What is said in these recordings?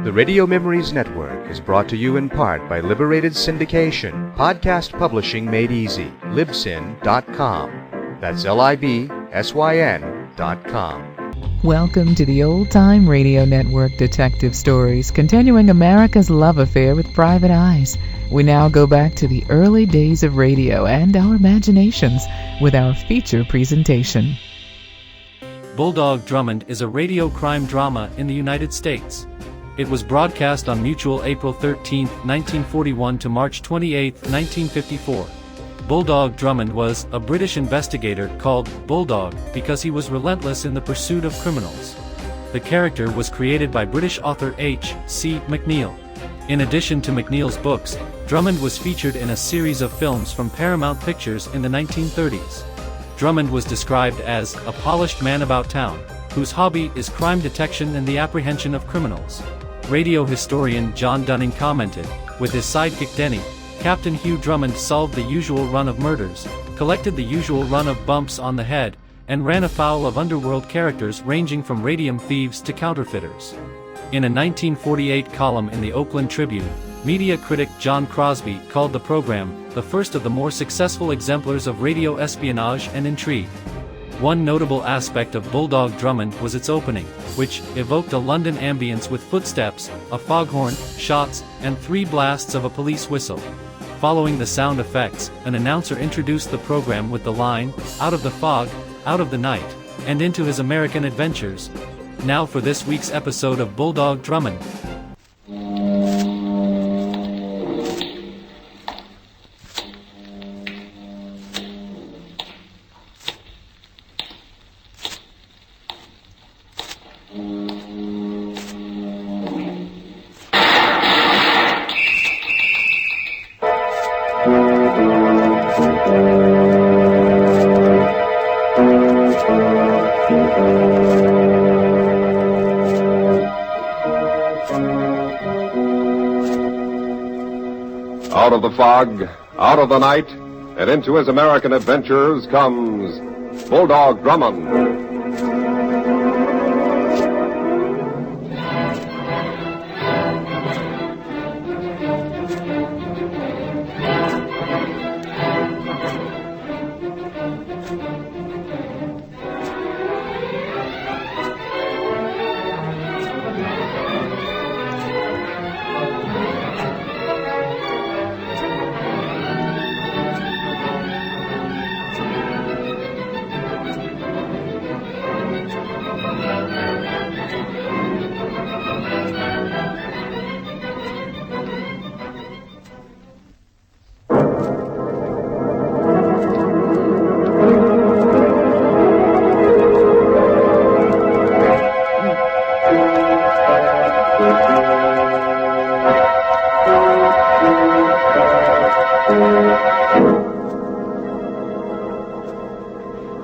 The Radio Memories Network is brought to you in part by Liberated Syndication, podcast publishing made easy, libsyn.com. That's libsyn.com. Welcome to the Old Time Radio Network Detective Stories, continuing America's love affair with private eyes. We now go back to the early days of radio and our imaginations with our feature presentation. Bulldog Drummond is a radio crime drama in the United States. It was broadcast on Mutual April 13, 1941 to March 28, 1954. Bulldog Drummond was a British investigator called Bulldog because he was relentless in the pursuit of criminals. The character was created by British author H.C. Macneill. In addition to Macneill's books, Drummond was featured in a series of films from Paramount Pictures in the 1930s. Drummond was described as a polished man about town, whose hobby is crime detection and the apprehension of criminals. Radio historian John Dunning commented, with his sidekick Denny, Captain Hugh Drummond solved the usual run of murders, collected the usual run of bumps on the head, and ran afoul of underworld characters ranging from radium thieves to counterfeiters. In a 1948 column in the Oakland Tribune, media critic John Crosby called the program the first of the more successful exemplars of radio espionage and intrigue. One notable aspect of Bulldog Drummond was its opening, which evoked a London ambience with footsteps, a foghorn, shots, and 3 blasts of a police whistle. Following the sound effects, an announcer introduced the program with the line, "Out of the fog, out of the night, and into his American adventures." Now for this week's episode of Bulldog Drummond. Out of the fog, out of the night, and into his American adventures comes Bulldog Drummond.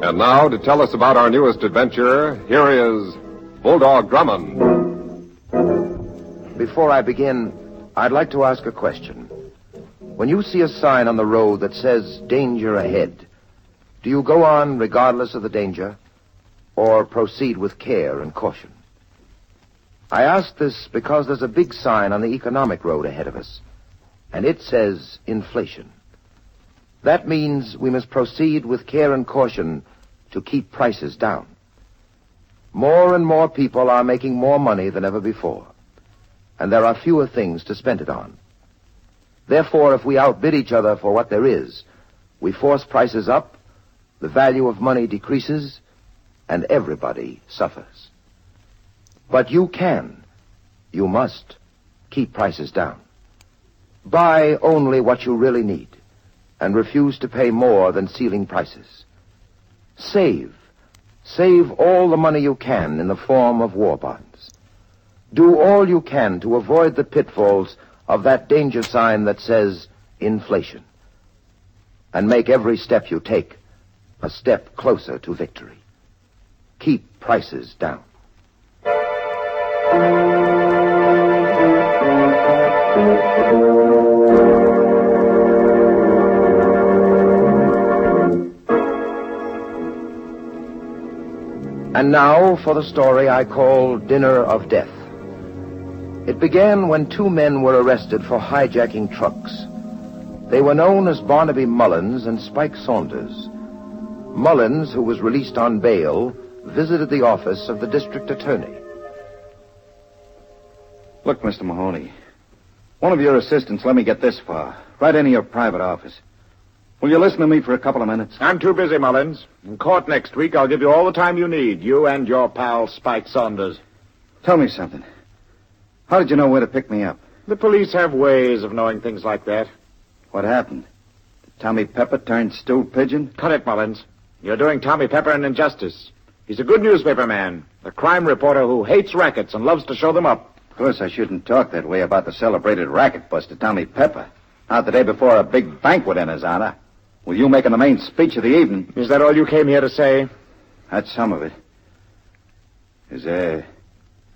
And now, to tell us about our newest adventure, here is Bulldog Drummond. Before I begin, I'd like to ask a question. When you see a sign on the road that says, "Danger ahead," do you go on regardless of the danger, or proceed with care and caution? I ask this because there's a big sign on the economic road ahead of us, and it says inflation. That means we must proceed with care and caution to keep prices down. More and more people are making more money than ever before, and there are fewer things to spend it on. Therefore, if we outbid each other for what there is, we force prices up, the value of money decreases, and everybody suffers. But you must keep prices down. Buy only what you really need, and refuse to pay more than ceiling prices. Save all the money you can in the form of war bonds. Do all you can to avoid the pitfalls of that danger sign that says inflation. And make every step you take a step closer to victory. Keep prices down. And now for the story I call Dinner of Death. It began when two men were arrested for hijacking trucks. They were known as Barnaby Mullins and Spike Saunders. Mullins, who was released on bail, visited the office of the district attorney. Look, Mr. Mahoney, one of your assistants let me get this far, right into your private office. Will you listen to me for a couple of minutes? I'm too busy, Mullins. In court next week, I'll give you all the time you need, you and your pal Spike Saunders. Tell me something. How did you know where to pick me up? The police have ways of knowing things like that. What happened? Did Tommy Pepper turn stewed pigeon? Cut it, Mullins. You're doing Tommy Pepper an injustice. He's a good newspaper man, a crime reporter who hates rackets and loves to show them up. Of course, I shouldn't talk that way about the celebrated racket buster, Tommy Pepper. Not the day before a big banquet in his honor. With you making the main speech of the evening. Is that all you came here to say? That's some of it. Is there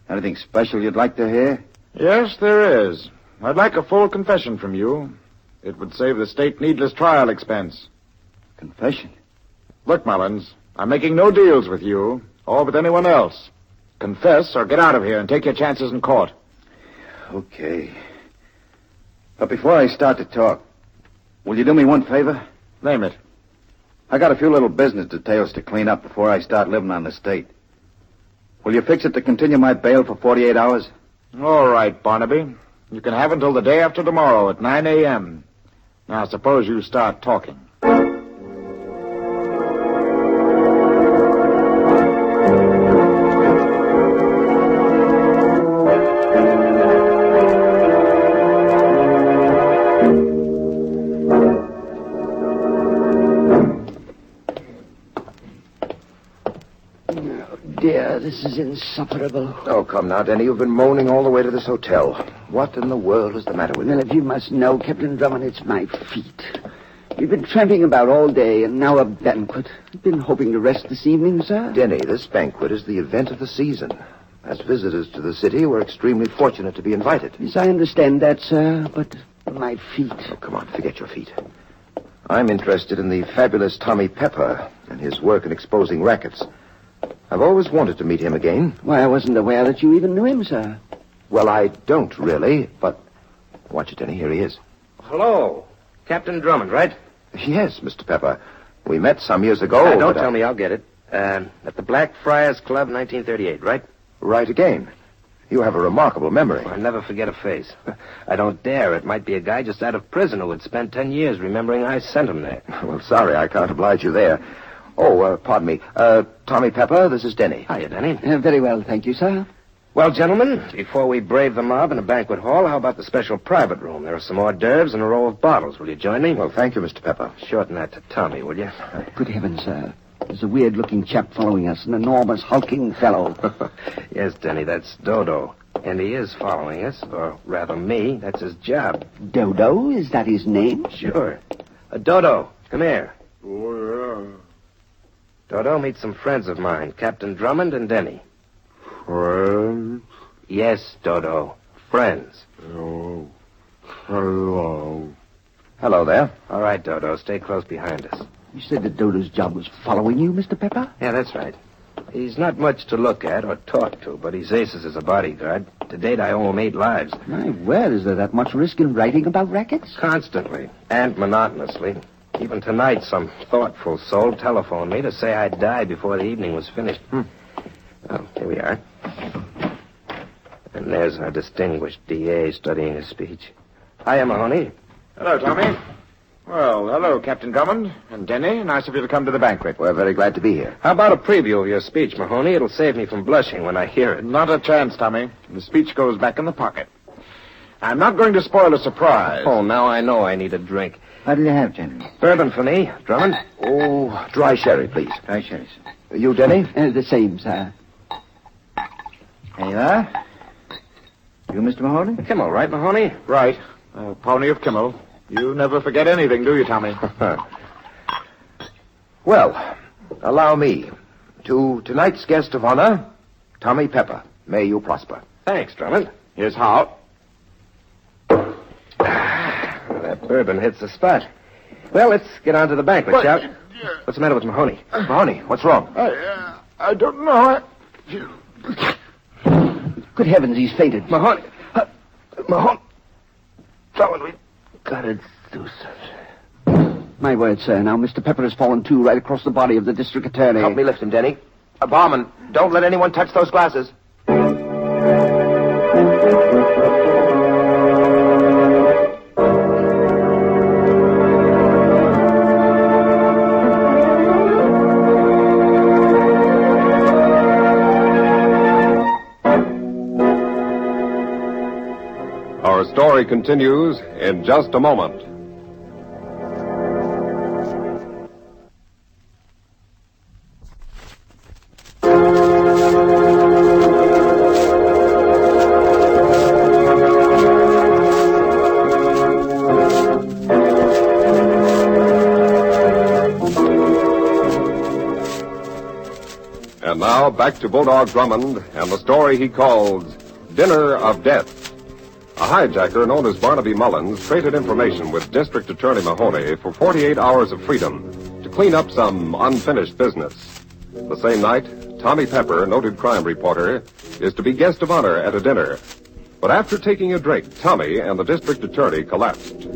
anything special you'd like to hear? Yes, there is. I'd like a full confession from you. It would save the state needless trial expense. Confession? Look, Mullins, I'm making no deals with you or with anyone else. Confess or get out of here and take your chances in court. Okay. But before I start to talk, will you do me one favor? Name it. I got a few little business details to clean up before I start living on the state. Will you fix it to continue my bail for 48 hours? All right, Barnaby. You can have until the day after tomorrow at 9 a.m. Now, suppose you start talking. Dear, this is insufferable. Oh, come now, Denny. You've been moaning all the way to this hotel. What in the world is the matter with you? Well, if you must know, Captain Drummond, it's my feet. We've been tramping about all day, and now a banquet. I've been hoping to rest this evening, sir. Denny, this banquet is the event of the season. As visitors to the city, we're extremely fortunate to be invited. Yes, I understand that, sir, but my feet. Oh, come on, forget your feet. I'm interested in the fabulous Tommy Pepper and his work in exposing rackets. I've always wanted to meet him again. Why, I wasn't aware that you even knew him, sir. Well, I don't really, but... Watch it, Denny. Here he is. Hello. Captain Drummond, right? Yes, Mr. Pepper. We met some years ago. Don't tell me, I'll get it. At the Blackfriars Club, 1938, right? Right again. You have a remarkable memory. I never forget a face. I don't dare. It might be a guy just out of prison who had spent 10 years remembering I sent him there. Well, sorry, I can't oblige you there. Oh, pardon me. Tommy Pepper, this is Denny. Hiya, Denny. Very well, thank you, sir. Well, gentlemen, before we brave the mob in a banquet hall, how about the special private room? There are some hors d'oeuvres and a row of bottles. Will you join me? Well, thank you, Mr. Pepper. Shorten that to Tommy, will you? Good heavens, sir. There's a weird-looking chap following us, an enormous, hulking fellow. Yes, Denny, that's Dodo. And he is following us, or rather me. That's his job. Dodo? Is that his name? Sure. Dodo, come here. Oh, yeah. Dodo, meet some friends of mine, Captain Drummond and Denny. Friends? Yes, Dodo. Friends. Oh, hello. Hello there. All right, Dodo, stay close behind us. You said that Dodo's job was following you, Mr. Pepper? Yeah, that's right. He's not much to look at or talk to, but he's aces as a bodyguard. To date, I owe him 8 lives. My word, is there that much risk in writing about rackets? Constantly, and monotonously. Even tonight, some thoughtful soul telephoned me to say I'd die before the evening was finished. Well, here we are. And there's our distinguished D.A. studying his speech. Hiya, Mahoney. Hello, Tommy. Well, hello, Captain Drummond and Denny. Nice of you to come to the banquet. We're very glad to be here. How about a preview of your speech, Mahoney? It'll save me from blushing when I hear it. Not a chance, Tommy. The speech goes back in the pocket. I'm not going to spoil a surprise. Oh, now I know I need a drink. What do you have, gentlemen? Bourbon for me, Drummond. Oh, dry sherry, please. Dry sherry, sir. You, Denny? The same, sir. There you are. You, Mr. Mahoney? Kimmel, right, Mahoney? Right. Pony of Kimmel. You never forget anything, do you, Tommy? Well, allow me. To tonight's guest of honor, Tommy Pepper. May you prosper. Thanks, Drummond. Here's how. That bourbon hits the spot. Well, let's get on to the banquet, shall we? What's the matter with Mahoney? Mahoney, what's wrong? I don't know. Good heavens, he's fainted. Mahoney. Drummond, we've got to do something. My word, sir. Now, Mr. Pepper has fallen to right across the body of the district attorney. Help me lift him, Denny. Barman, don't let anyone touch those glasses. Our story continues in just a moment. And now back to Bulldog Drummond and the story he calls Dinner of Death. A hijacker known as Barnaby Mullins traded information with District Attorney Mahoney for 48 hours of freedom to clean up some unfinished business. The same night, Tommy Pepper, noted crime reporter, is to be guest of honor at a dinner. But after taking a drink, Tommy and the District Attorney collapsed.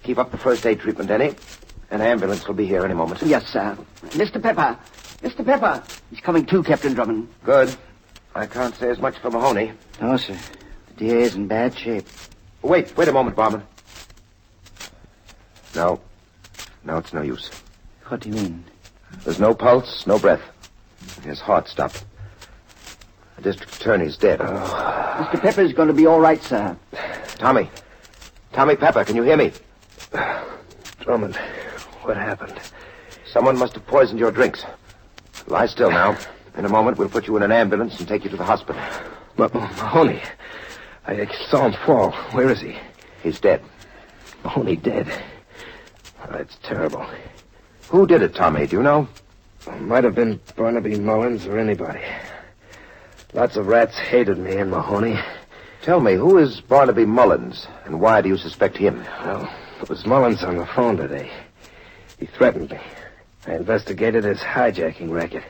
Keep up the first aid treatment, Denny. An ambulance will be here any moment. Yes, sir. Mr. Pepper. Mr. Pepper. He's coming to, Captain Drummond. Good. I can't say as much for Mahoney. No, sir. The DA's in bad shape. Wait a moment, Barman. No, it's no use. What do you mean? There's no pulse, no breath. His heart stopped. The district attorney's dead. Mr. Pepper's going to be all right, sir. Tommy Pepper, can you hear me? Drummond, what happened? Someone must have poisoned your drinks. Lie still now. In a moment, we'll put you in an ambulance and take you to the hospital. But Mahoney, I saw him fall. Where is he? He's dead. Mahoney dead. Oh, that's terrible. Who did it, Tommy? Do you know? Might have been Barnaby Mullins or anybody. Lots of rats hated me and Mahoney. Tell me, who is Barnaby Mullins, and why do you suspect him? Well, it was Mullins on the phone today. He threatened me. I investigated his hijacking racket.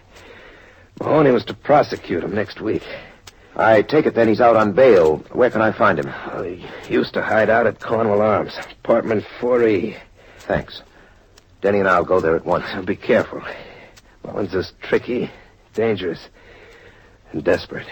Mahoney was to prosecute him next week. I take it then he's out on bail. Where can I find him? Well, he used to hide out at Cornwall Arms, apartment 4E. Thanks. Denny and I'll go there at once. Be careful. Mullins is tricky, dangerous, and desperate.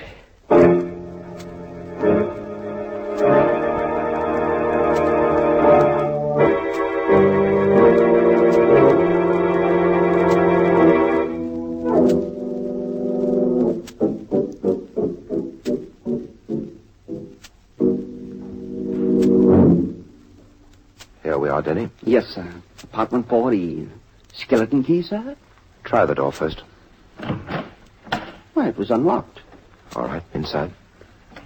Here we are, Denny. Yes, sir. Apartment 4E. Skeleton key, sir? Try the door first. Why, it was unlocked. All right, inside.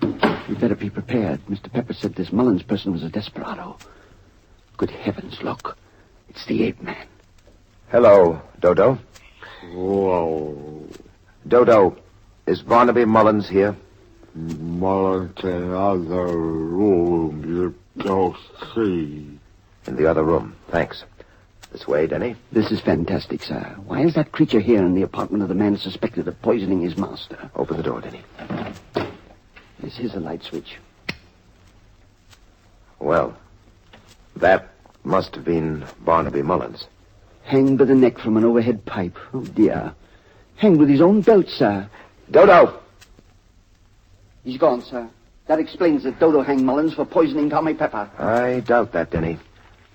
You'd better be prepared. Mr. Pepper said this Mullins person was a desperado. Good heavens, look. It's the ape man. Hello, Dodo. Whoa. Dodo, is Barnaby Mullins here? Mullins in other room you don't see. In the other room. Thanks. This way, Denny. This is fantastic, sir. Why is that creature here in the apartment of the man suspected of poisoning his master? Open the door, Denny. This is a light switch. Well, that must have been Barnaby Mullins. Hanged by the neck from an overhead pipe. Oh, dear. Hanged with his own belt, sir. Dodo! He's gone, sir. That explains that Dodo hanged Mullins for poisoning Tommy Pepper. I doubt that, Denny.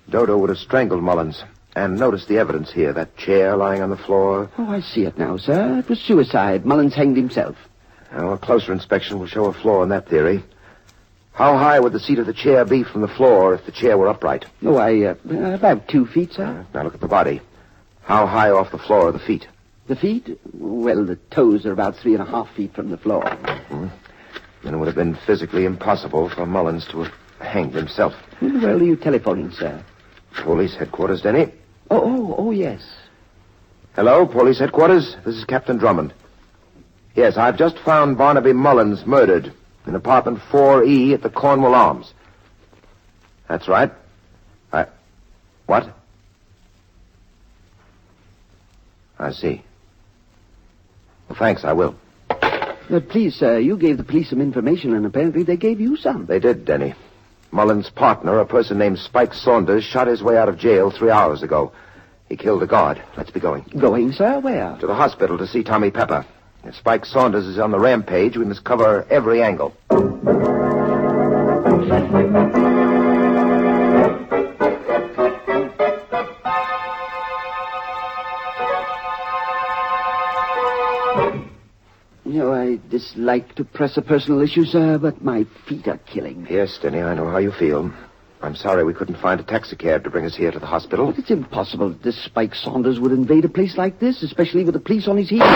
Dodo would have strangled Mullins. And notice the evidence here, that chair lying on the floor. Oh, I see it now, sir. It was suicide. Mullins hanged himself. Well, a closer inspection will show a flaw in that theory. How high would the seat of the chair be from the floor if the chair were upright? Oh, about 2 feet, sir. Now look at the body. How high off the floor are the feet? The feet? Well, the toes are about 3.5 feet from the floor. Mm-hmm. Then it would have been physically impossible for Mullins to have hanged himself. Where are you telephoning, sir? Police headquarters, Denny. Oh, yes. Hello, police headquarters. This is Captain Drummond. Yes, I've just found Barnaby Mullins murdered in apartment 4E at the Cornwall Arms. That's right. What? I see. Well, thanks, I will. But please, sir, you gave the police some information, and apparently they gave you some. They did, Denny. Mullins' partner, a person named Spike Saunders, shot his way out of jail 3 hours ago. He killed a guard. Let's be going. Going, sir? Where? To the hospital to see Tommy Pepper. If Spike Saunders is on the rampage, we must cover every angle. You know, I dislike to press a personal issue, sir, but my feet are killing me. Yes, Denny, I know how you feel. I'm sorry we couldn't find a taxicab to bring us here to the hospital. But it's impossible that this Spike Saunders would invade a place like this, especially with the police on his heels.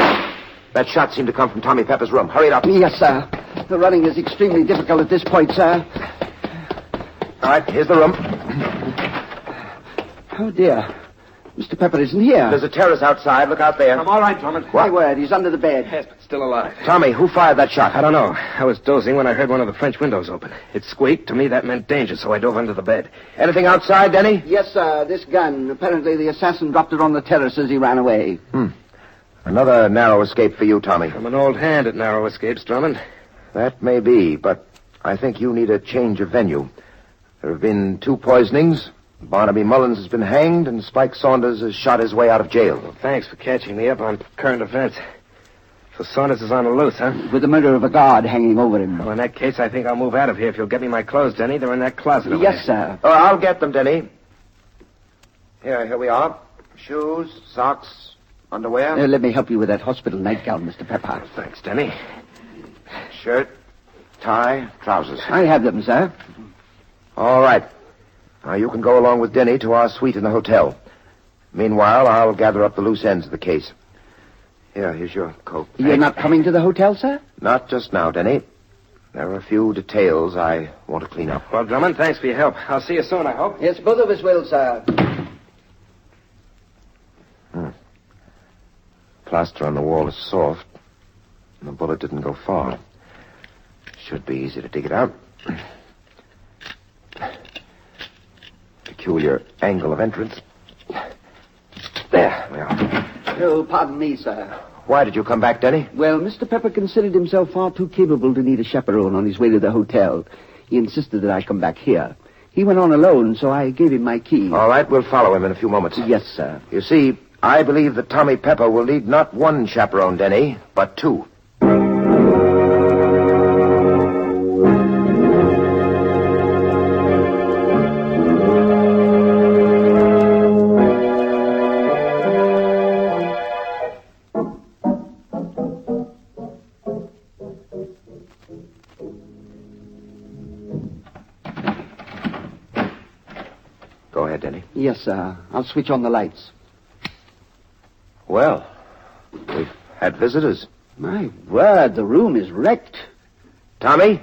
That shot seemed to come from Tommy Pepper's room. Hurry it up. Yes, sir. The running is extremely difficult at this point, sir. All right, here's the room. Oh, dear. Mr. Pepper isn't here. There's a terrace outside. Look out there. I'm all right, Drummond. My word, he's under the bed. Yes, but still alive. Tommy, who fired that shot? I don't know. I was dozing when I heard one of the French windows open. It squeaked. To me, that meant danger, so I dove under the bed. Anything outside, Denny? Yes, sir. This gun. Apparently the assassin dropped it on the terrace as he ran away. Another narrow escape for you, Tommy. I'm an old hand at narrow escapes, Drummond. That may be, but I think you need a change of venue. There have been 2 poisonings. Barnaby Mullins has been hanged, and Spike Saunders has shot his way out of jail. Well, thanks for catching me up on current events. So Saunders is on the loose, huh? With the murder of a guard hanging over him. Well, in that case, I think I'll move out of here if you'll get me my clothes, Denny. They're in that closet over Yes, there. sir. Oh, I'll get them, Denny. Here we are. Shoes, socks, underwear. Let me help you with that hospital nightgown, Mr. Pepper. Thanks, Denny. Shirt, tie, trousers. I have them, sir. All right. Now, you can go along with Denny to our suite in the hotel. Meanwhile, I'll gather up the loose ends of the case. Here's your coat. You're not coming to the hotel, sir? Not just now, Denny. There are a few details I want to clean up. Well, Drummond, thanks for your help. I'll see you soon, I hope. Yes, both of us will, sir. Plaster on the wall is soft, and the bullet didn't go far. Should be easy to dig it out. Peculiar angle of entrance. There we are. Oh, pardon me, sir. Why did you come back, Denny? Well, Mr. Pepper considered himself far too capable to need a chaperone on his way to the hotel. He insisted that I come back here. He went on alone, so I gave him my key. All right, we'll follow him in a few moments. Yes, sir. You see, I believe that Tommy Pepper will need not 1 chaperone, Denny, but 2. Go ahead, Denny. Yes, sir. I'll switch on the lights. Well, we've had visitors. My word, the room is wrecked. Tommy?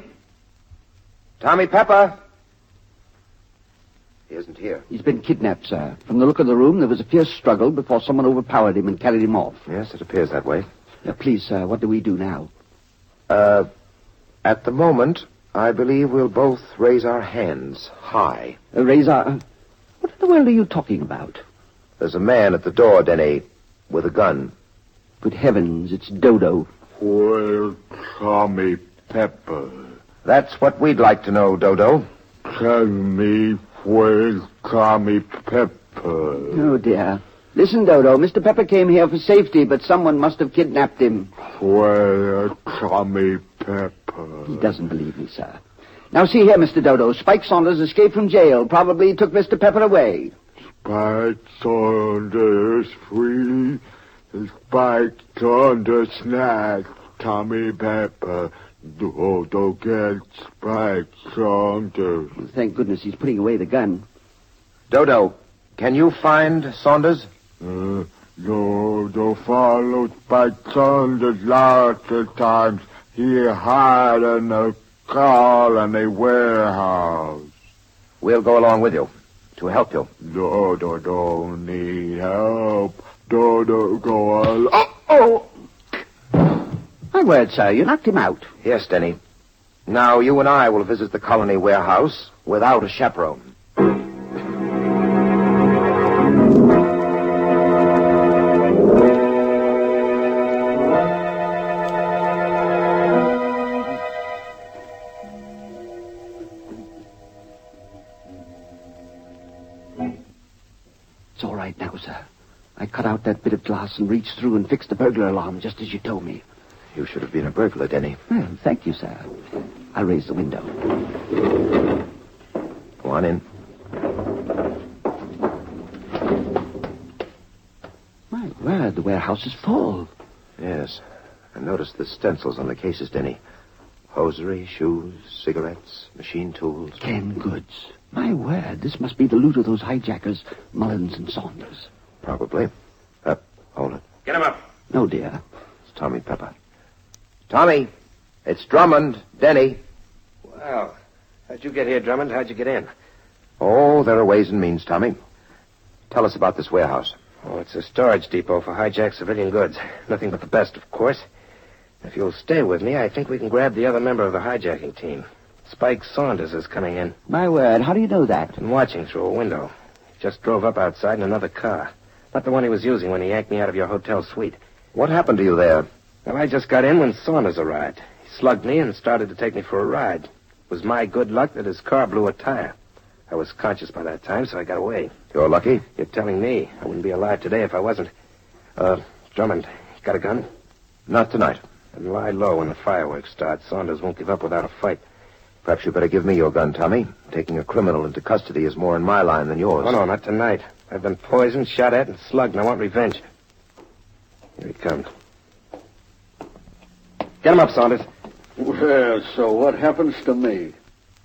Tommy Pepper? He isn't here. He's been kidnapped, sir. From the look of the room, there was a fierce struggle before someone overpowered him and carried him off. Yes, it appears that way. Please, sir, what do we do now? At the moment, I believe we'll both raise our hands high. Raise our... What in the world are you talking about? There's a man at the door, Denny, with a gun. Good heavens, it's Dodo. Where's Tommy Pepper? That's what we'd like to know, Dodo. Tell me where's Tommy Pepper? Oh, dear. Listen, Dodo, Mr. Pepper came here for safety, but someone must have kidnapped him. Where's Tommy Pepper? He doesn't believe me, sir. Now, see here, Mr. Dodo. Spike Saunders escaped from jail. Probably took Mr. Pepper away. Spike Saunders free. Spike Saunders snatched Tommy Pepper. Dodo get Spike Saunders. Well, thank goodness he's putting away the gun. Dodo, can you find Saunders? Dodo followed Spike Saunders lots of times. He hid in a car in a warehouse. We'll go along with you to help you. Dodo don't need help. Dodo go along. Oh! My word, sir, you knocked him out. Yes, Denny. Now you and I will visit the colony warehouse without a chaperone. right now, sir. I cut out that bit of glass and reached through and fixed the burglar alarm just as you told me. You should have been a burglar, Denny. Well, thank you, sir. I'll raise the window. Go on in. My word, the warehouse is full. Yes. I noticed the stencils on the cases, Denny. Hosiery, shoes, cigarettes, machine tools. Canned goods. My word, this must be the loot of those hijackers, Mullins and Saunders. Probably. Hold it. Get him up. No, dear. It's Tommy Pepper. Tommy, it's Drummond, Denny. Well, how'd you get here, Drummond? How'd you get in? Oh, there are ways and means, Tommy. Tell us about this warehouse. Oh, it's a storage depot for hijacked civilian goods. Nothing but the best, of course. If you'll stay with me, I think we can grab the other member of the hijacking team. Spike Saunders is coming in. My word, how do you know that? Been watching through a window. He just drove up outside in another car. Not the one he was using when he yanked me out of your hotel suite. What happened to you there? Well, I just got in when Saunders arrived. He slugged me and started to take me for a ride. It was my good luck that his car blew a tire. I was conscious by that time, so I got away. You're lucky? You're telling me. I wouldn't be alive today if I wasn't. Drummond, got a gun? Not tonight. And lie low when the fireworks start. Saunders won't give up without a fight. Perhaps you better give me your gun, Tommy. Taking a criminal into custody is more in my line than yours. Oh, no, not tonight. I've been poisoned, shot at, and slugged, and I want revenge. Here he comes. Get him up, Saunders. Well, so what happens to me?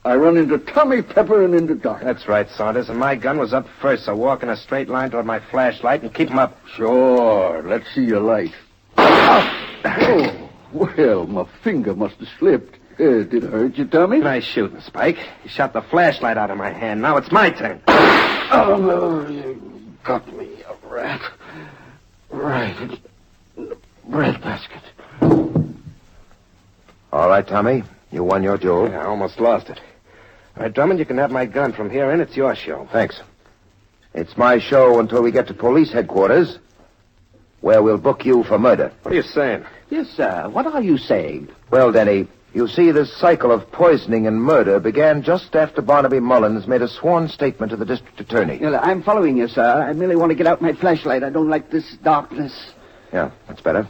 I run into Tommy Pepper and into dark. That's right, Saunders, and my gun was up first, so walk in a straight line toward my flashlight and keep him up. Sure. Let's see your light. Oh, well, my finger must have slipped. Did it hurt you, Tommy? Nice shooting, Spike. You shot the flashlight out of my hand. Now it's my turn. Oh, no, you got me, a rat. Right in the breadbasket. All right, Tommy. You won your duel. Yeah, I almost lost it. All right, Drummond, you can have my gun from here in. It's your show. Thanks. It's my show until we get to police headquarters, where we'll book you for murder. What are you saying? Yes, sir. What are you saying? Well, Denny, you see, this cycle of poisoning and murder began just after Barnaby Mullins made a sworn statement to the district attorney. Well, I'm following you, sir. I merely want to get out my flashlight. I don't like this darkness. Yeah, that's better.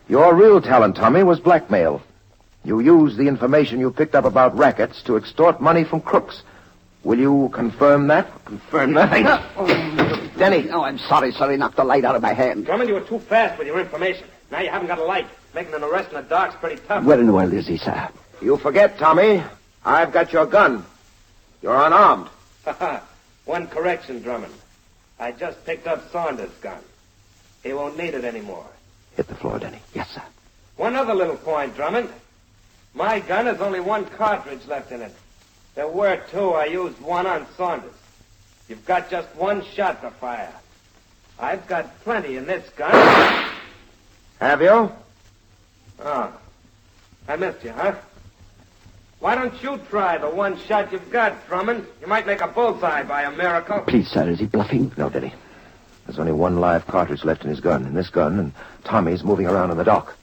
Your real talent, Tommy, was blackmail. You used the information you picked up about rackets to extort money from crooks. Will you confirm that? Confirm nothing. Denny. Oh, I'm sorry, sir. He knocked the light out of my hand. Drummond, you were too fast with your information. Now you haven't got a light. Making an arrest in the dark's pretty tough. Where in the world is he, sir? You forget, Tommy. I've got your gun. You're unarmed. One correction, Drummond. I just picked up Saunders' gun. He won't need it anymore. Hit the floor, Denny. Yes, sir. One other little point, Drummond. My gun has only one cartridge left in it. There were two. I used one on Saunders. You've got just one shot to fire. I've got plenty in this gun. Have you? Oh. I missed you, huh? Why don't you try the one shot you've got, Drummond? You might make a bullseye by a miracle. Please, sir, is he bluffing? No, Denny. There's only one live cartridge left in his gun. In this gun, and Tommy's moving around in the dock.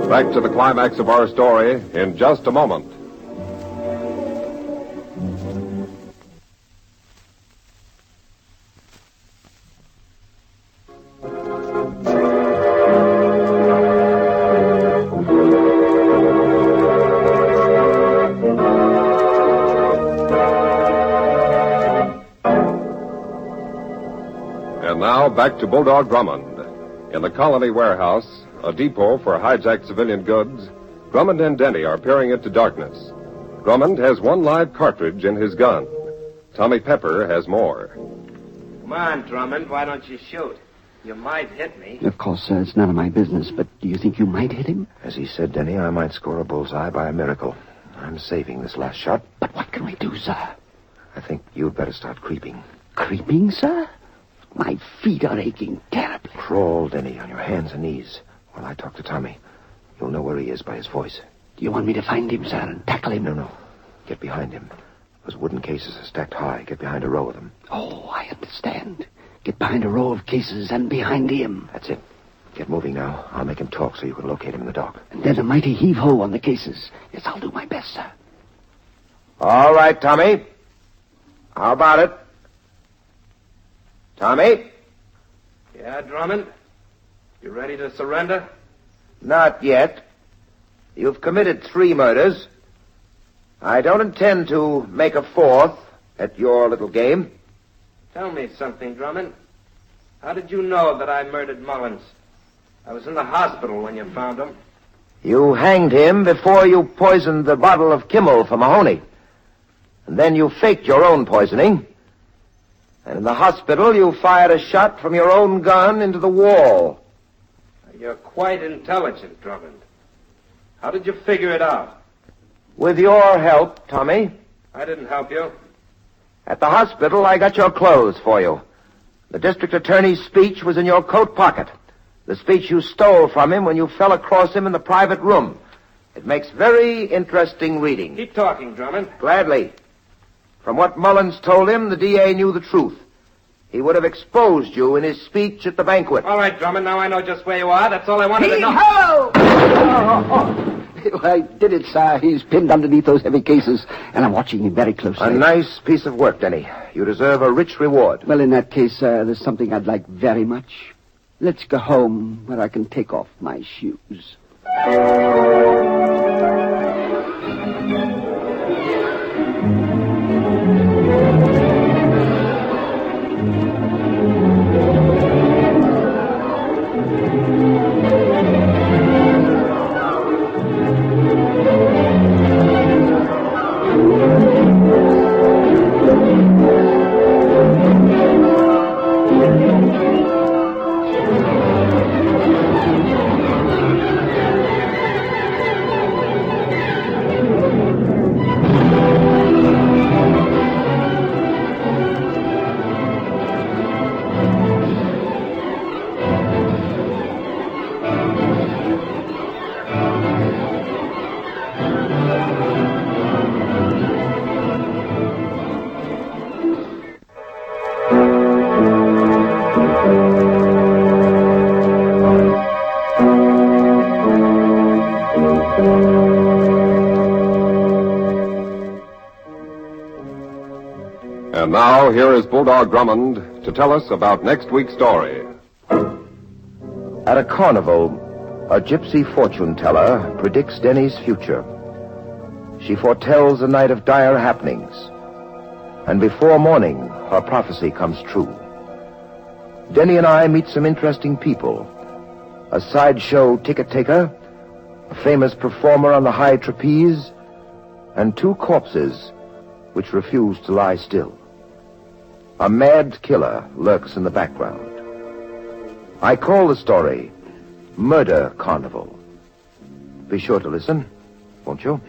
Back to the climax of our story in just a moment. And now back to Bulldog Drummond. In the Colony Warehouse, a depot for hijacked civilian goods, Drummond and Denny are peering into darkness. Drummond has one live cartridge in his gun. Tommy Pepper has more. Come on, Drummond. Why don't you shoot? You might hit me. Of course, sir, it's none of my business, but do you think you might hit him? As he said, Denny, I might score a bullseye by a miracle. I'm saving this last shot. But what can we do, sir? I think you'd better start creeping. Creeping, sir? My feet are aching terribly. Crawl, Denny, on your hands and knees while I talk to Tommy. You'll know where he is by his voice. Do you want me to find him, sir, and tackle him? No. Get behind him. Those wooden cases are stacked high. Get behind a row of them. Oh, I understand. Get behind a row of cases and behind him. That's it. Get moving now. I'll make him talk so you can locate him in the dark. And then a mighty heave-ho on the cases. Yes, I'll do my best, sir. All right, Tommy. How about it? Tommy? Yeah, Drummond? You ready to surrender? Not yet. You've committed 3 murders. I don't intend to make a 4th at your little game. Tell me something, Drummond. How did you know that I murdered Mullins? I was in the hospital when you found him. You hanged him before you poisoned the bottle of Kimmel for Mahoney. And then you faked your own poisoning. And in the hospital, you fired a shot from your own gun into the wall. You're quite intelligent, Drummond. How did you figure it out? With your help, Tommy. I didn't help you. At the hospital, I got your clothes for you. The district attorney's speech was in your coat pocket. The speech you stole from him when you fell across him in the private room. It makes very interesting reading. Keep talking, Drummond. Gladly. From what Mullins told him, the DA knew the truth. He would have exposed you in his speech at the banquet. All right, Drummond, now I know just where you are. That's all I wanted to know. Hello! I did it, sir. He's pinned underneath those heavy cases, and I'm watching him very closely. A nice piece of work, Denny. You deserve a rich reward. Well, in that case, there's something I'd like very much. Let's go home where I can take off my shoes. And now, here is Bulldog Drummond to tell us about next week's story. At a carnival, a gypsy fortune teller predicts Denny's future. She foretells a night of dire happenings. And before morning, her prophecy comes true. Denny and I meet some interesting people. A sideshow ticket taker, a famous performer on the high trapeze, and 2 corpses which refuse to lie still. A mad killer lurks in the background. I call the story Murder Carnival. Be sure to listen, won't you?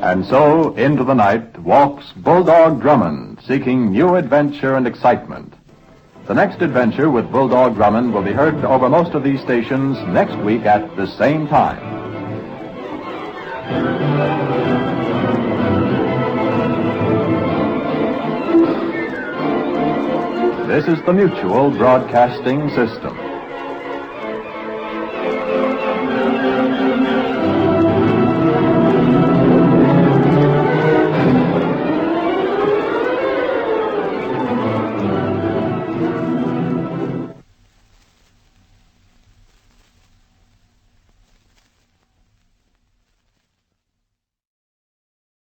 And so, into the night, walks Bulldog Drummond, seeking new adventure and excitement. The next adventure with Bulldog Drummond will be heard over most of these stations next week at the same time. This is the Mutual Broadcasting System.